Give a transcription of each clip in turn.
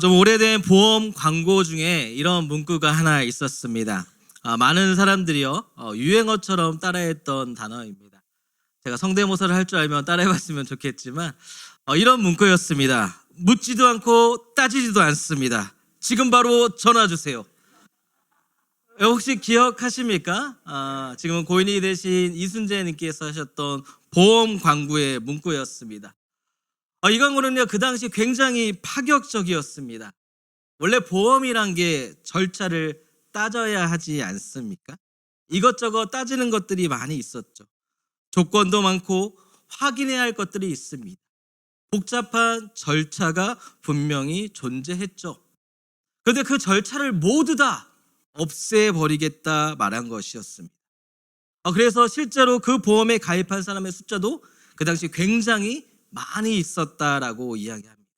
좀 오래된 보험 광고 중에 이런 문구가 하나 있었습니다. 많은 사람들이요 유행어처럼 따라했던 단어입니다. 제가 성대모사를 할 줄 알면 따라해봤으면 좋겠지만 이런 문구였습니다. 묻지도 않고 따지지도 않습니다. 지금 바로 전화 주세요. 혹시 기억하십니까? 지금은 고인이 되신 이순재님께서 하셨던 보험 광고의 문구였습니다. 이 광고는요 그 당시 굉장히 파격적이었습니다. 원래 보험이란 게 절차를 따져야 하지 않습니까? 이것저것 따지는 것들이 많이 있었죠. 조건도 많고 확인해야 할 것들이 있습니다. 복잡한 절차가 분명히 존재했죠. 그런데 그 절차를 모두 다 없애버리겠다 말한 것이었습니다. 그래서 실제로 그 보험에 가입한 사람의 숫자도 그 당시 굉장히 많이 있었다라고 이야기합니다.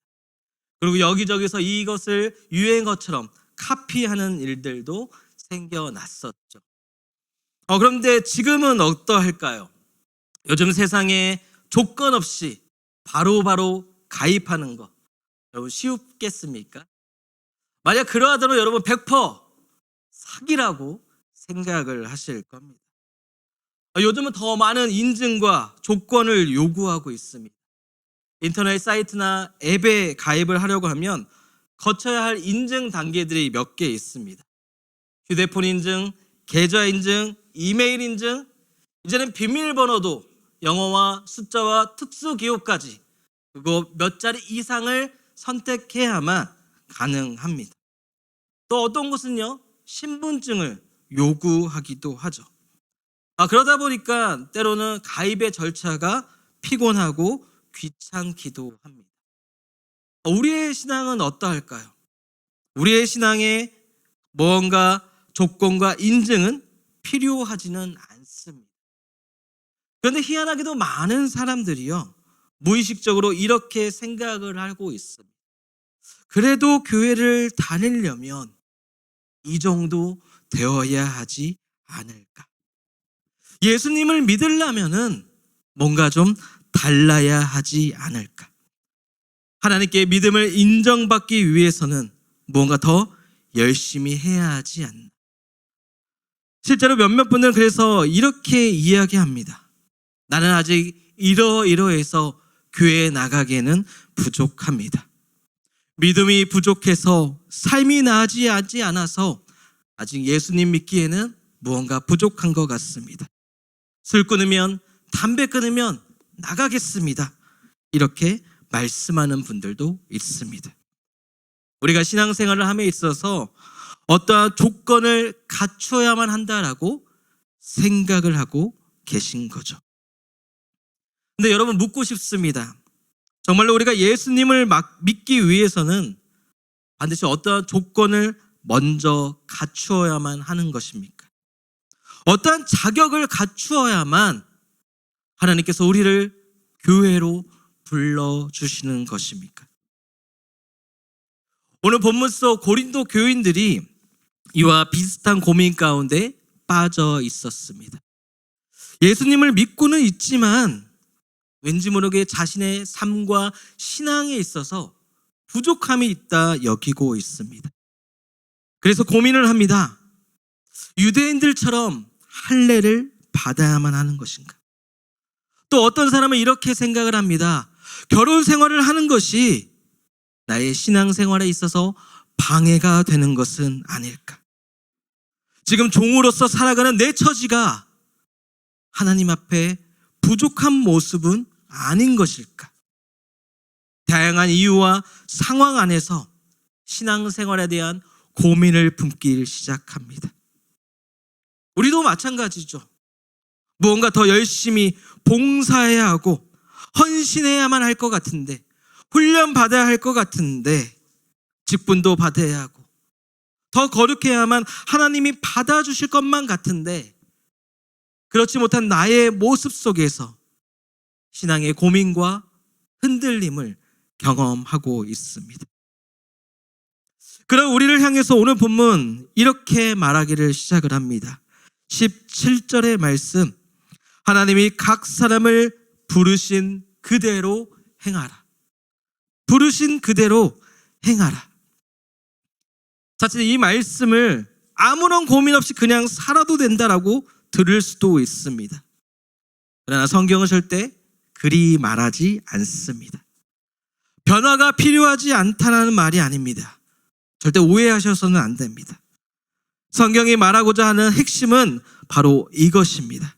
그리고 여기저기서 이것을 유행어처럼 카피하는 일들도 생겨났었죠. 그런데 지금은 어떠할까요? 요즘 세상에 조건 없이 바로바로 가입하는 거 여러분 쉽겠습니까? 만약 그러하더라도 여러분 100% 사기라고 생각을 하실 겁니다. 요즘은 더 많은 인증과 조건을 요구하고 있습니다. 인터넷 사이트나 앱에 가입을 하려고 하면 거쳐야 할 인증 단계들이 몇 개 있습니다. 휴대폰 인증, 계좌 인증, 이메일 인증, 이제는 비밀번호도 영어와 숫자와 특수 기호까지 그거 몇 자리 이상을 선택해야만 가능합니다. 또 어떤 곳은요 신분증을 요구하기도 하죠. 그러다 보니까 때로는 가입의 절차가 피곤하고 귀찮기도 합니다. 우리의 신앙은 어떠할까요? 우리의 신앙에 무언가 조건과 인증은 필요하지는 않습니다. 그런데 희한하게도 많은 사람들이요 무의식적으로 이렇게 생각을 하고 있습니다. 그래도 교회를 다니려면 이 정도 되어야 하지 않을까? 예수님을 믿으려면은 뭔가 좀 달라야 하지 않을까? 하나님께 믿음을 인정받기 위해서는 뭔가 더 열심히 해야 하지 않나? 실제로 몇몇 분들은 그래서 이렇게 이야기합니다. 나는 아직 이러이러해서 교회에 나가기에는 부족합니다. 믿음이 부족해서 삶이 나아지지 않아서 아직 예수님 믿기에는 무언가 부족한 것 같습니다. 술 끊으면 담배 끊으면 나가겠습니다. 이렇게 말씀하는 분들도 있습니다. 우리가 신앙생활을 함에 있어서 어떠한 조건을 갖추어야만 한다라고 생각을 하고 계신 거죠. 근데 여러분 묻고 싶습니다. 정말로 우리가 예수님을 믿기 위해서는 반드시 어떠한 조건을 먼저 갖추어야만 하는 것입니까? 어떠한 자격을 갖추어야만 하나님께서 우리를 교회로 불러주시는 것입니까? 오늘 본문 속 고린도 교인들이 이와 비슷한 고민 가운데 빠져 있었습니다. 예수님을 믿고는 있지만 왠지 모르게 자신의 삶과 신앙에 있어서 부족함이 있다 여기고 있습니다. 그래서 고민을 합니다. 유대인들처럼 할례를 받아야만 하는 것인가? 또 어떤 사람은 이렇게 생각을 합니다. 결혼 생활을 하는 것이 나의 신앙 생활에 있어서 방해가 되는 것은 아닐까? 지금 종으로서 살아가는 내 처지가 하나님 앞에 부족한 모습은 아닌 것일까? 다양한 이유와 상황 안에서 신앙생활에 대한 고민을 품기 시작합니다. 우리도 마찬가지죠. 무언가 더 열심히 봉사해야 하고 헌신해야만 할 것 같은데, 훈련 받아야 할 것 같은데, 직분도 받아야 하고 더 거룩해야만 하나님이 받아주실 것만 같은데, 그렇지 못한 나의 모습 속에서 신앙의 고민과 흔들림을 경험하고 있습니다. 그런 우리를 향해서 오늘 본문 이렇게 말하기를 시작을 합니다. 17절의 말씀, 하나님이 각 사람을 부르신 그대로 행하라. 부르신 그대로 행하라. 자칫 이 말씀을 아무런 고민 없이 그냥 살아도 된다라고 들을 수도 있습니다. 그러나 성경은 절대 그리 말하지 않습니다. 변화가 필요하지 않다는 말이 아닙니다. 절대 오해하셔서는 안 됩니다. 성경이 말하고자 하는 핵심은 바로 이것입니다.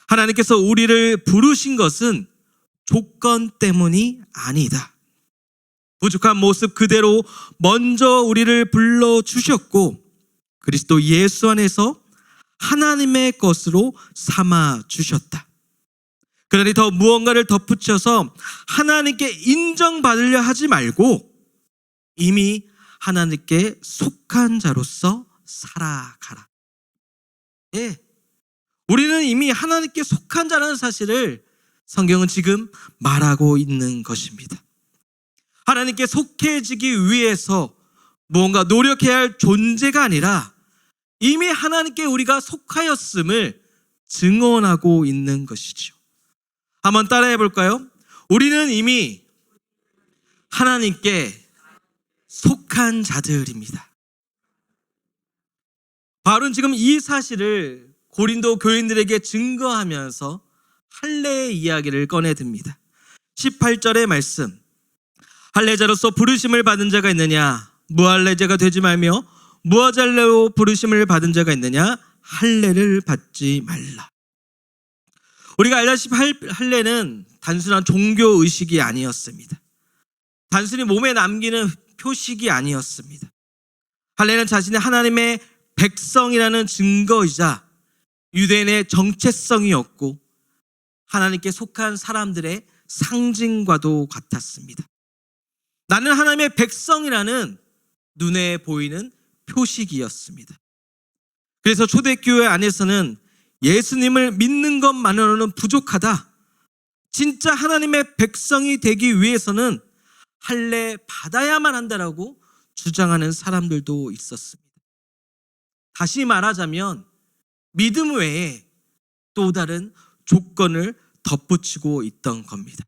하나님께서 우리를 부르신 것은 조건 때문이 아니다. 부족한 모습 그대로 먼저 우리를 불러주셨고 그리스도 예수 안에서 하나님의 것으로 삼아주셨다. 그러니 더 무언가를 덧붙여서 하나님께 인정받으려 하지 말고 이미 하나님께 속한 자로서 살아가라. 예, 우리는 이미 하나님께 속한 자라는 사실을 성경은 지금 말하고 있는 것입니다. 하나님께 속해지기 위해서 무언가 노력해야 할 존재가 아니라 이미 하나님께 우리가 속하였음을 증언하고 있는 것이죠. 한번 따라해 볼까요? 우리는 이미 하나님께 속한 자들입니다. 바울은 지금 이 사실을 고린도 교인들에게 증거하면서 할례의 이야기를 꺼내듭니다. 18절의 말씀, 할례자로서 부르심을 받은 자가 있느냐? 무할례자가 되지 말며 무화잘례로 부르심을 받은 자가 있느냐? 할례를 받지 말라. 우리가 알다시피 할례는 단순한 종교 의식이 아니었습니다. 단순히 몸에 남기는 표식이 아니었습니다. 할례는 자신의 하나님의 백성이라는 증거이자 유대인의 정체성이었고 하나님께 속한 사람들의 상징과도 같았습니다. 나는 하나님의 백성이라는 눈에 보이는 표식이었습니다. 그래서 초대교회 안에서는 예수님을 믿는 것만으로는 부족하다. 진짜 하나님의 백성이 되기 위해서는 할례 받아야만 한다라고 주장하는 사람들도 있었습니다. 다시 말하자면 믿음 외에 또 다른 조건을 덧붙이고 있던 겁니다.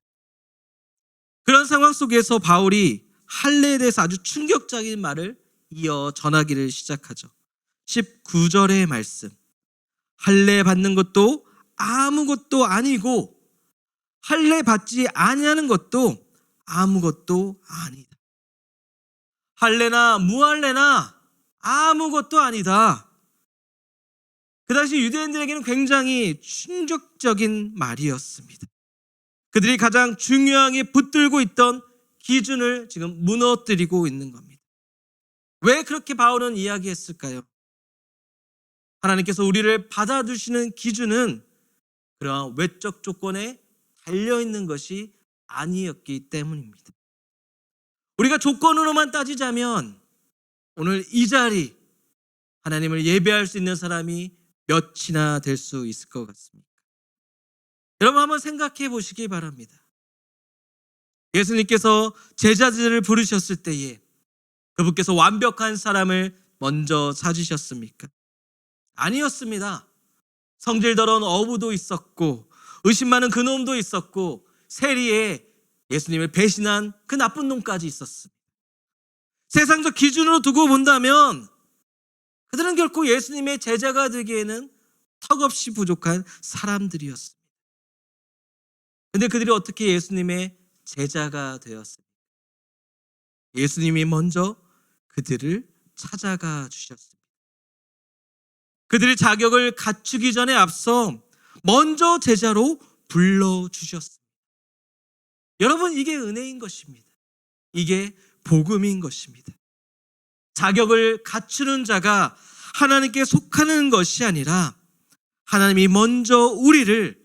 그런 상황 속에서 바울이 할례에 대해서 아주 충격적인 말을 이어 전하기를 시작하죠. 19절의 말씀, 할례 받는 것도 아무것도 아니고 할례 받지 아니하는 것도 아무것도 아니다. 할례나 무할례나 아무것도 아니다. 그 당시 유대인들에게는 굉장히 충격적인 말이었습니다. 그들이 가장 중요하게 붙들고 있던 기준을 지금 무너뜨리고 있는 겁니다. 왜 그렇게 바울은 이야기했을까요? 하나님께서 우리를 받아주시는 기준은 그러한 외적 조건에 달려있는 것이 아니었기 때문입니다. 우리가 조건으로만 따지자면 오늘 이 자리 하나님을 예배할 수 있는 사람이 몇이나 될 수 있을 것 같습니까? 여러분 한번 생각해 보시기 바랍니다. 예수님께서 제자들을 부르셨을 때에 그분께서 완벽한 사람을 먼저 찾으셨습니까? 아니었습니다. 성질 더러운 어부도 있었고 의심 많은 그놈도 있었고 세리에 예수님을 배신한 그 나쁜 놈까지 있었습니다. 세상적 기준으로 두고 본다면 그들은 결코 예수님의 제자가 되기에는 턱없이 부족한 사람들이었습니다. 그런데 그들이 어떻게 예수님의 제자가 되었습니까? 예수님이 먼저 그들을 찾아가 주셨습니다. 그들의 자격을 갖추기 전에 앞서 먼저 제자로 불러주셨습니다. 여러분, 이게 은혜인 것입니다. 이게 복음인 것입니다. 자격을 갖추는 자가 하나님께 속하는 것이 아니라 하나님이 먼저 우리를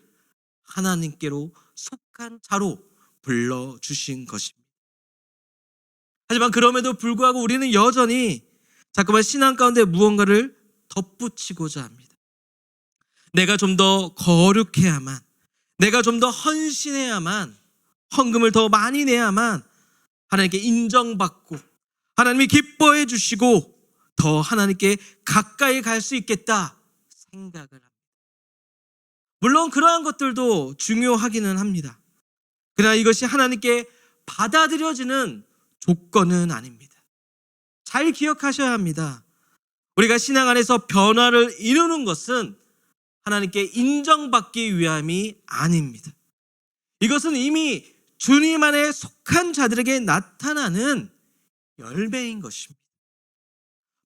하나님께로 속한 자로 불러주신 것입니다. 하지만 그럼에도 불구하고 우리는 여전히 자꾸만 신앙 가운데 무언가를 덧붙이고자 합니다. 내가 좀 더 거룩해야만, 내가 좀 더 헌신해야만, 헌금을 더 많이 내야만 하나님께 인정받고 하나님이 기뻐해 주시고 더 하나님께 가까이 갈 수 있겠다 생각을 합니다. 물론 그러한 것들도 중요하기는 합니다. 그러나 이것이 하나님께 받아들여지는 조건은 아닙니다. 잘 기억하셔야 합니다. 우리가 신앙 안에서 변화를 이루는 것은 하나님께 인정받기 위함이 아닙니다. 이것은 이미 주님 안에 속한 자들에게 나타나는 열매인 것입니다.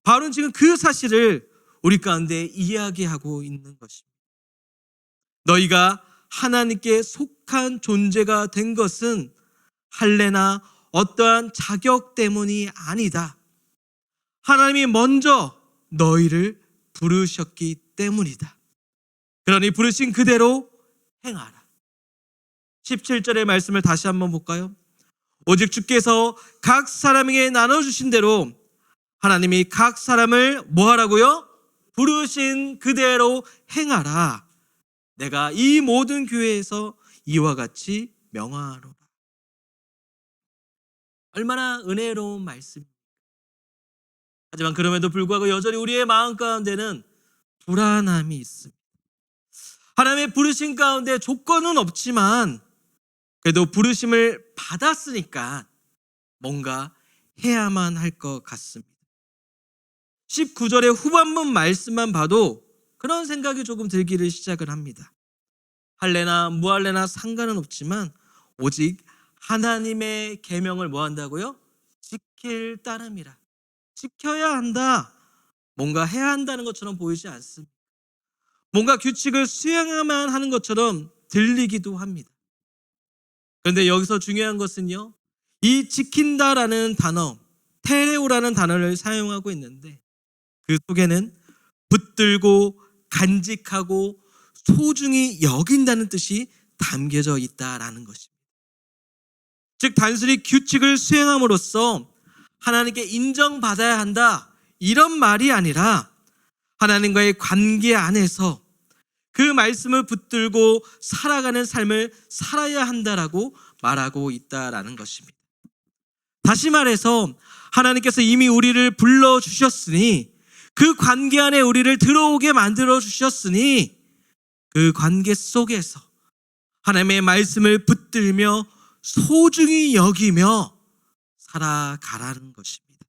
바울은 지금 그 사실을 우리 가운데 이야기하고 있는 것입니다. 너희가 하나님께 속한 존재가 된 것은 할례나 어떠한 자격 때문이 아니다. 하나님이 먼저 너희를 부르셨기 때문이다. 그러니 부르신 그대로 행하라. 17절의 말씀을 다시 한번 볼까요? 오직 주께서 각 사람에게 나눠주신 대로 하나님이 각 사람을 뭐 하라고요? 부르신 그대로 행하라. 내가 이 모든 교회에서 이와 같이 명하노라. 얼마나 은혜로운 말씀입니다. 하지만 그럼에도 불구하고 여전히 우리의 마음 가운데는 불안함이 있습니다. 하나님의 부르심 가운데 조건은 없지만 그래도 부르심을 받았으니까 뭔가 해야만 할 것 같습니다. 19절의 후반부 말씀만 봐도 그런 생각이 조금 들기를 시작을 합니다. 할례나 무할례나 상관은 없지만 오직 하나님의 계명을 뭐 한다고요? 지킬 따름이라. 지켜야 한다. 뭔가 해야 한다는 것처럼 보이지 않습니다. 뭔가 규칙을 수행해야만 하는 것처럼 들리기도 합니다. 그런데 여기서 중요한 것은요, 이 지킨다라는 단어, 테레오라는 단어를 사용하고 있는데 그 속에는 붙들고 간직하고 소중히 여긴다는 뜻이 담겨져 있다라는 것입니다. 즉 단순히 규칙을 수행함으로써 하나님께 인정받아야 한다 이런 말이 아니라 하나님과의 관계 안에서 그 말씀을 붙들고 살아가는 삶을 살아야 한다라고 말하고 있다라는 것입니다. 다시 말해서 하나님께서 이미 우리를 불러주셨으니 그 관계 안에 우리를 들어오게 만들어 주셨으니 그 관계 속에서 하나님의 말씀을 붙들며 소중히 여기며 살아가라는 것입니다.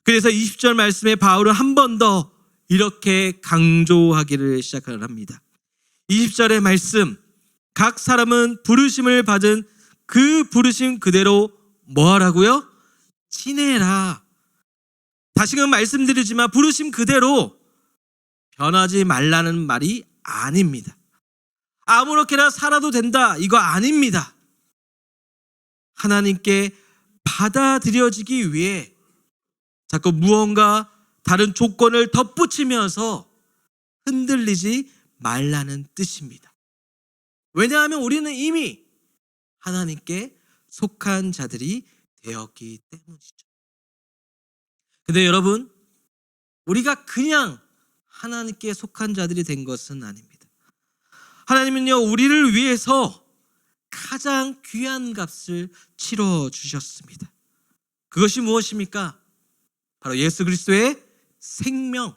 그래서 20절 말씀에 바울은 한 번 더 이렇게 강조하기를 시작을 합니다. 20절의 말씀, 각 사람은 부르심을 받은 그 부르심 그대로 뭐 하라고요? 지내라. 다시금 말씀드리지만 부르심 그대로 변하지 말라는 말이 아닙니다. 아무렇게나 살아도 된다 이거 아닙니다. 하나님께 받아들여지기 위해 자꾸 무언가 다른 조건을 덧붙이면서 흔들리지 말라는 뜻입니다. 왜냐하면 우리는 이미 하나님께 속한 자들이 되었기 때문이죠. 근데 여러분, 우리가 그냥 하나님께 속한 자들이 된 것은 아닙니다. 하나님은요, 우리를 위해서 가장 귀한 값을 치러 주셨습니다. 그것이 무엇입니까? 바로 예수 그리스도의 생명,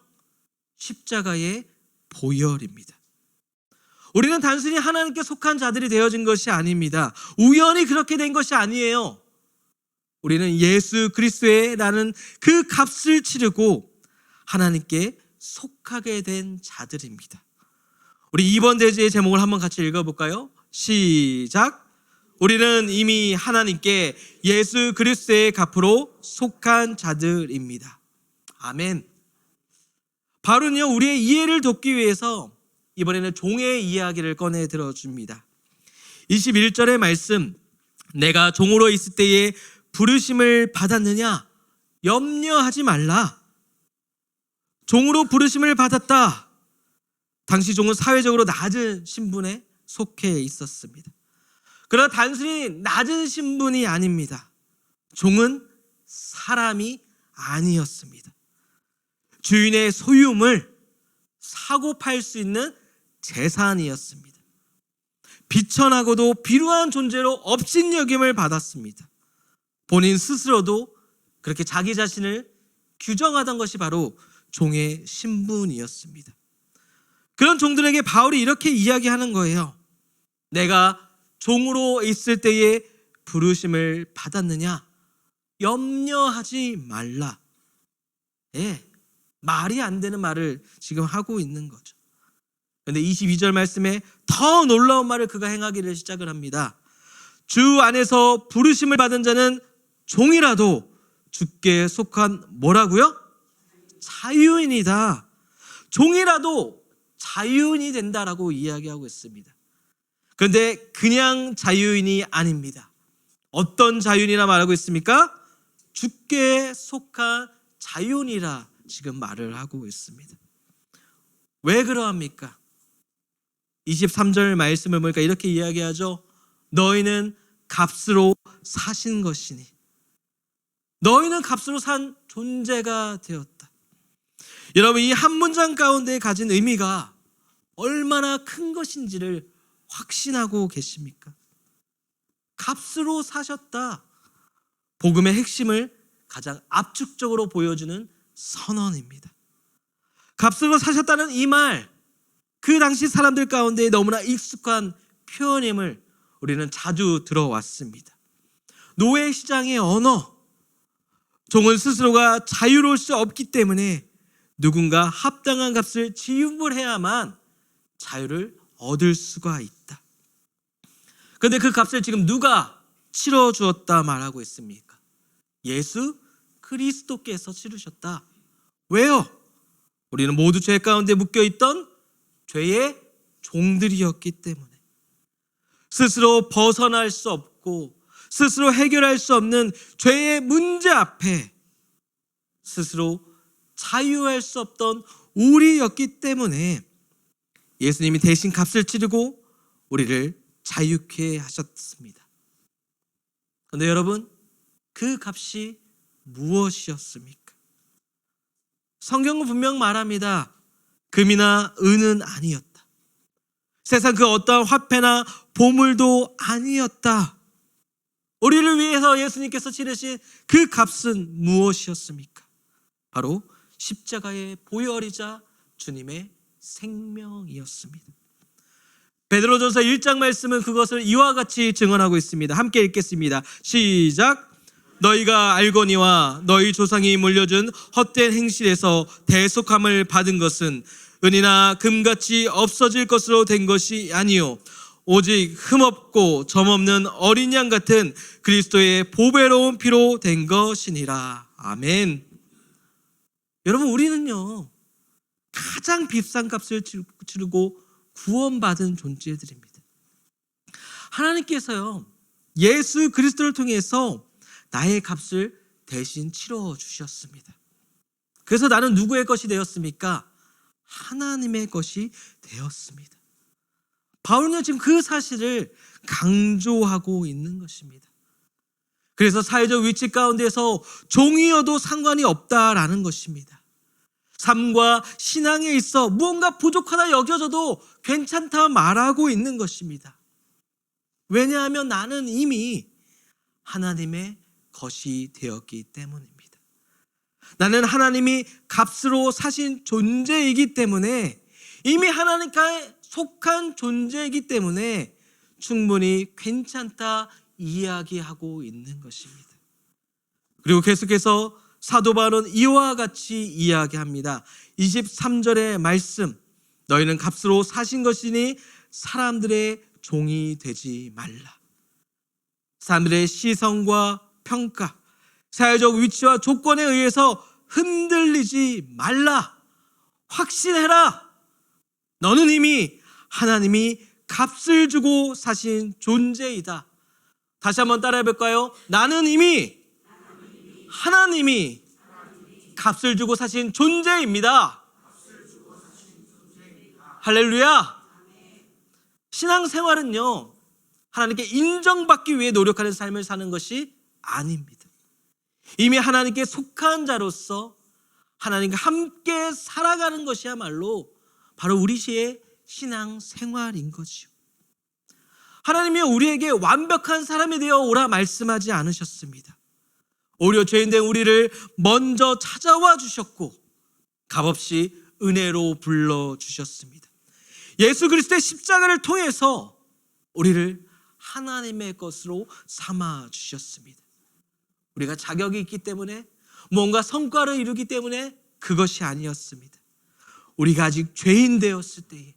십자가의 보혈입니다. 우리는 단순히 하나님께 속한 자들이 되어진 것이 아닙니다. 우연히 그렇게 된 것이 아니에요. 우리는 예수 그리스도라는 그 값을 치르고 하나님께 속하게 된 자들입니다. 우리 이번 대지의 제목을 한번 같이 읽어볼까요? 시작. 우리는 이미 하나님께 예수 그리스도의 값으로 속한 자들입니다. 아멘. 바로는요, 우리의 이해를 돕기 위해서 이번에는 종의 이야기를 꺼내 들어줍니다. 21절의 말씀, 내가 종으로 있을 때에 부르심을 받았느냐? 염려하지 말라. 종으로 부르심을 받았다. 당시 종은 사회적으로 낮은 신분에 속해 있었습니다. 그러나 단순히 낮은 신분이 아닙니다. 종은 사람이 아니었습니다. 주인의 소유물, 사고 팔 수 있는 재산이었습니다. 비천하고도 비루한 존재로 업신여김을 받았습니다. 본인 스스로도 그렇게 자기 자신을 규정하던 것이 바로 종의 신분이었습니다. 그런 종들에게 바울이 이렇게 이야기하는 거예요. 내가 종으로 있을 때에 부르심을 받았느냐? 염려하지 말라. 예, 말이 안 되는 말을 지금 하고 있는 거죠. 그런데 22절 말씀에 더 놀라운 말을 그가 행하기를 시작을 합니다. 주 안에서 부르심을 받은 자는 종이라도 주께 속한 뭐라고요? 자유인이다. 종이라도 자유인이 된다라고 이야기하고 있습니다. 그런데 그냥 자유인이 아닙니다. 어떤 자유인이라 말하고 있습니까? 주께 속한 자유인이라 지금 말을 하고 있습니다. 왜 그러합니까? 23절 말씀을 보니까 이렇게 이야기하죠. 너희는 값으로 사신 것이니. 너희는 값으로 산 존재가 되었다. 여러분, 이 한 문장 가운데 가진 의미가 얼마나 큰 것인지를 확신하고 계십니까? 값으로 사셨다. 복음의 핵심을 가장 압축적으로 보여주는 선언입니다. 값으로 사셨다는 이 말, 그 당시 사람들 가운데 너무나 익숙한 표현임을 우리는 자주 들어왔습니다. 노예 시장의 언어, 종은 스스로가 자유로울 수 없기 때문에 누군가 합당한 값을 지불해야만 자유를 얻을 수가 있다. 그런데 그 값을 지금 누가 치러주었다 말하고 있습니까? 예수 그리스도께서 치르셨다. 왜요? 우리는 모두 죄 가운데 묶여있던 죄의 종들이었기 때문에, 스스로 벗어날 수 없고 스스로 해결할 수 없는 죄의 문제 앞에 스스로 자유할 수 없던 우리였기 때문에 예수님이 대신 값을 치르고 우리를 자유케 하셨습니다. 그런데 여러분, 그 값이 무엇이었습니까? 성경은 분명 말합니다. 금이나 은은 아니었다. 세상 그 어떠한 화폐나 보물도 아니었다. 우리를 위해서 예수님께서 치르신 그 값은 무엇이었습니까? 바로 십자가의 보혈이자 주님의 생명이었습니다. 베드로전서 1장 말씀은 그것을 이와 같이 증언하고 있습니다. 함께 읽겠습니다. 시작. 너희가 알거니와 너희 조상이 물려준 헛된 행실에서 대속함을 받은 것은 은이나 금같이 없어질 것으로 된 것이 아니요 오직 흠없고 점없는 어린 양 같은 그리스도의 보배로운 피로 된 것이니라. 아멘. 여러분, 우리는요 가장 비싼 값을 치르고 구원받은 존재들입니다. 하나님께서요 예수 그리스도를 통해서 나의 값을 대신 치러 주셨습니다. 그래서 나는 누구의 것이 되었습니까? 하나님의 것이 되었습니다. 바울은 지금 그 사실을 강조하고 있는 것입니다. 그래서 사회적 위치 가운데서 종이어도 상관이 없다라는 것입니다. 삶과 신앙에 있어 무언가 부족하다 여겨져도 괜찮다 말하고 있는 것입니다. 왜냐하면 나는 이미 하나님의 것이 되었기 때문입니다. 나는 하나님이 값으로 사신 존재이기 때문에, 이미 하나님께 속한 존재이기 때문에 충분히 괜찮다 이야기하고 있는 것입니다. 그리고 계속해서 사도 바울은 이와 같이 이야기합니다. 23절의 말씀, 너희는 값으로 사신 것이니 사람들의 종이 되지 말라. 사람들의 시선과 평가, 사회적 위치와 조건에 의해서 흔들리지 말라. 확신해라. 너는 이미 하나님이 값을 주고 사신 존재이다. 다시 한번 따라해 볼까요? 나는 이미 하나님이 값을 주고 사신 존재입니다. 할렐루야. 신앙생활은요 하나님께 인정받기 위해 노력하는 삶을 사는 것이 아닙니다. 이미 하나님께 속한 자로서 하나님과 함께 살아가는 것이야말로 바로 우리의 신앙생활인 거지요. 하나님이 우리에게 완벽한 사람이 되어 오라 말씀하지 않으셨습니다. 오히려 죄인된 우리를 먼저 찾아와 주셨고 값없이 은혜로 불러주셨습니다. 예수 그리스도의 십자가를 통해서 우리를 하나님의 것으로 삼아 주셨습니다. 우리가 자격이 있기 때문에, 뭔가 성과를 이루기 때문에 그것이 아니었습니다. 우리가 아직 죄인 되었을 때에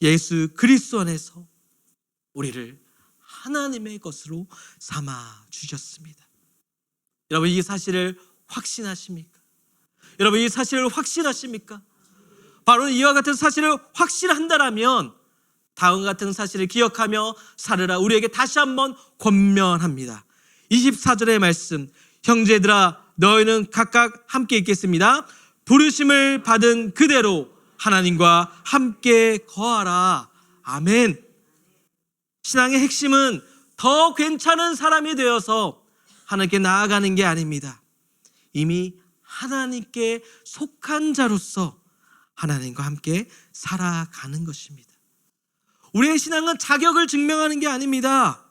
예수 그리스도 안에서 우리를 하나님의 것으로 삼아 주셨습니다. 여러분, 이 사실을 확신하십니까? 여러분, 이 사실을 확신하십니까? 바로 이와 같은 사실을 확신한다라면 다음과 같은 사실을 기억하며 살으라 우리에게 다시 한번 권면합니다. 24절의 말씀, 형제들아 너희는 각각 함께 읽겠습니다. 부르심을 받은 그대로 하나님과 함께 거하라. 아멘. 신앙의 핵심은 더 괜찮은 사람이 되어서 하나님께 나아가는 게 아닙니다. 이미 하나님께 속한 자로서 하나님과 함께 살아가는 것입니다. 우리의 신앙은 자격을 증명하는 게 아닙니다.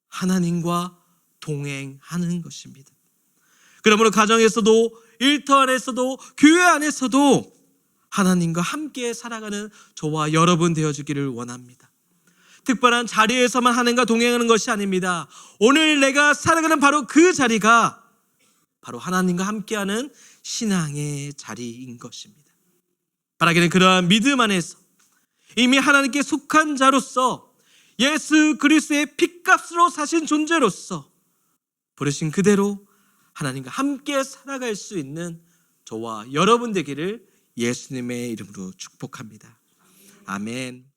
하나님과 동행하는 것입니다. 그러므로 가정에서도, 일터 안에서도, 교회 안에서도 하나님과 함께 살아가는 저와 여러분 되어주기를 원합니다. 특별한 자리에서만 하나님과 동행하는 것이 아닙니다. 오늘 내가 살아가는 바로 그 자리가 바로 하나님과 함께하는 신앙의 자리인 것입니다. 바라기는 그러한 믿음 안에서 이미 하나님께 속한 자로서 예수 그리스도의 핏값으로 사신 존재로서 부르신 그대로 하나님과 함께 살아갈 수 있는 저와 여러분 되기를 예수님의 이름으로 축복합니다. 아멘.